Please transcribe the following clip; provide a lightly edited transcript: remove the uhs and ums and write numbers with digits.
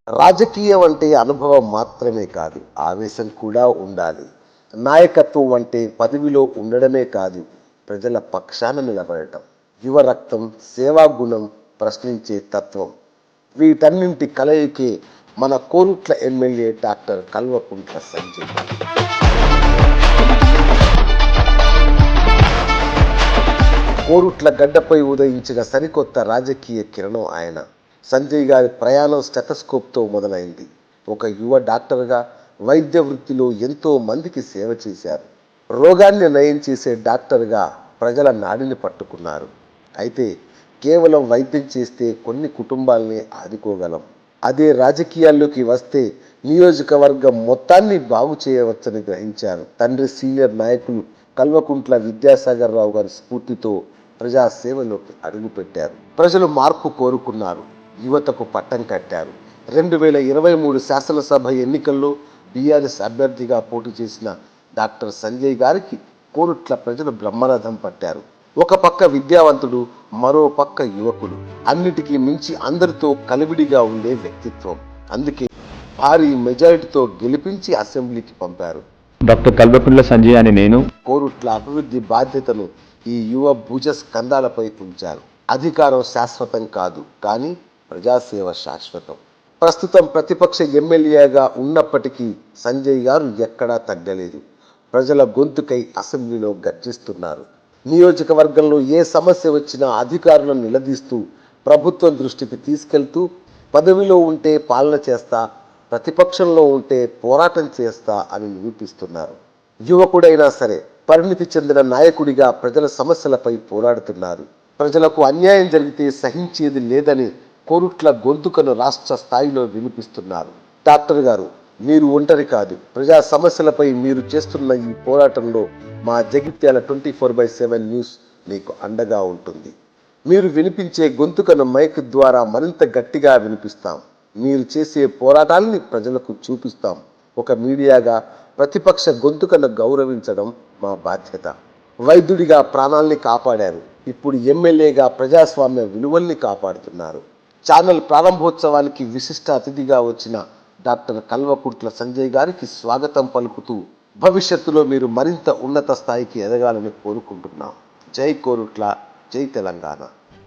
రాజకీయం అంటే అనుభవం మాత్రమే కాదు, ఆవేశం కూడా ఉండాలి. నాయకత్వం అంటే పదవిలో ఉండడమే కాదు, ప్రజల పక్షాన నిలబడటం. యువ రక్తం, సేవా గుణం, ప్రశ్నించే తత్వం, వీటన్నింటి కలయికే మన కోరుట్ల ఎమ్మెల్యే డాక్టర్ కల్వకుంట్ల సంజయ్. కోరుట్ల గడ్డపై ఉదయించిన సరికొత్త రాజకీయ కిరణం ఆయన. సంజయ్ గారి ప్రయాణం స్టెథోస్కోప్తో మొదలైంది. ఒక యువ డాక్టర్గా వైద్య వృత్తిలో ఎంతో మందికి సేవ చేశారు. రోగాన్ని నయం చేసే డాక్టర్గా ప్రజల నాడిని పట్టుకున్నారు. అయితే కేవలం వైద్యం చేస్తే కొన్ని కుటుంబాల్ని ఆదుకోగలం. అదే రాజకీయాల్లోకి వస్తే నియోజకవర్గం మొత్తాన్ని బాగు చేయవచ్చని గ్రహించారు. తండ్రి సీనియర్ నాయకులు కల్వకుంట్ల విద్యాసాగర్ రావు గారి స్ఫూర్తితో ప్రజాసేవలోకి అడుగుపెట్టారు. ప్రజలు మార్పు కోరుకున్నారు, యువతకు పట్టం కట్టారు. 2023 శాసనసభ ఎన్నికల్లో బీఆర్ఎస్ అభ్యర్థిగా పోటీ చేసిన డాక్టర్ సంజయ్ గారికి కోరుట్ల ప్రజలు బ్రహ్మరథం పట్టారు. ఒక పక్క విద్యావంతుడు, మరో పక్క యువకుడు, అన్నిటికీ మించి అందరితో కలివిడిగా ఉండే వ్యక్తిత్వం. అందుకే భారీ మెజారిటీతో గెలిపించి అసెంబ్లీకి పంపారు. డాక్టర్ కల్వకుంట్ల సంజయ్ అని నేను. కోరుట్ల అభివృద్ధి బాధ్యతను ఈ యువ భుజ స్కంధాలపై ఉంచారు. అధికారం శాశ్వతం కాదు, కానీ ప్రజాసేవ శాశ్వతం. ప్రస్తుతం ప్రతిపక్ష ఎమ్మెల్యేగా ఉన్నప్పటికీ సంజయ్ గారు ఎక్కడా తగ్గలేదు. ప్రజల గొంతుకై అసెంబ్లీలో గర్జిస్తున్నారు. నియోజకవర్గంలో ఏ సమస్య వచ్చినా అధికారులను నిలదీస్తూ, ప్రభుత్వం దృష్టికి తీసుకెళ్తూ, పదవిలో ఉంటే పాలన చేస్తా, ప్రతిపక్షంలో ఉంటే పోరాటం చేస్తా అని నిరూపిస్తున్నారు. యువకుడైనా సరే పరిణితి చెందిన నాయకుడిగా ప్రజల సమస్యలపై పోరాడుతున్నారు. ప్రజలకు అన్యాయం జరిగితే సహించేది లేదని కోరుట్ల గొంతుకను రాష్ట్ర స్థాయిలో వినిపిస్తున్నారు. డాక్టర్ గారు, మీరు ఒంటరి కాదు. ప్రజా సమస్యలపై మీరు చేస్తున్న ఈ పోరాటంలో మా జగిత్యాల 24/7 న్యూస్ మీకు అండగా ఉంటుంది. మీరు వినిపించే గొంతుకను మైక్ ద్వారా మరింత గట్టిగా వినిపిస్తాం. మీరు చేసే పోరాటాన్ని ప్రజలకు చూపిస్తాం. ఒక మీడియాగా ప్రతిపక్ష గొంతుకను గౌరవించడం మా బాధ్యత. వైద్యుడిగా ప్రాణాల్ని కాపాడారు, ఇప్పుడు ఎమ్మెల్యేగా ప్రజాస్వామ్య విలువల్ని కాపాడుతున్నారు. ఛానల్ ప్రారంభోత్సవానికి విశిష్ట అతిథిగా వచ్చిన డాక్టర్ కల్వకుంట్ల సంజయ్ గారికి స్వాగతం పలుకుతూ, భవిష్యత్తులో మీరు మరింత ఉన్నత స్థాయికి ఎదగాలని కోరుకుంటున్నాం. జై కోరుట్ల, జై తెలంగాణ.